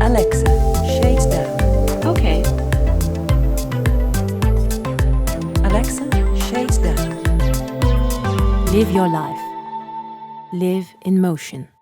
Alexa, shades down. Okay. Alexa, shades down. Live your life. Live in motion.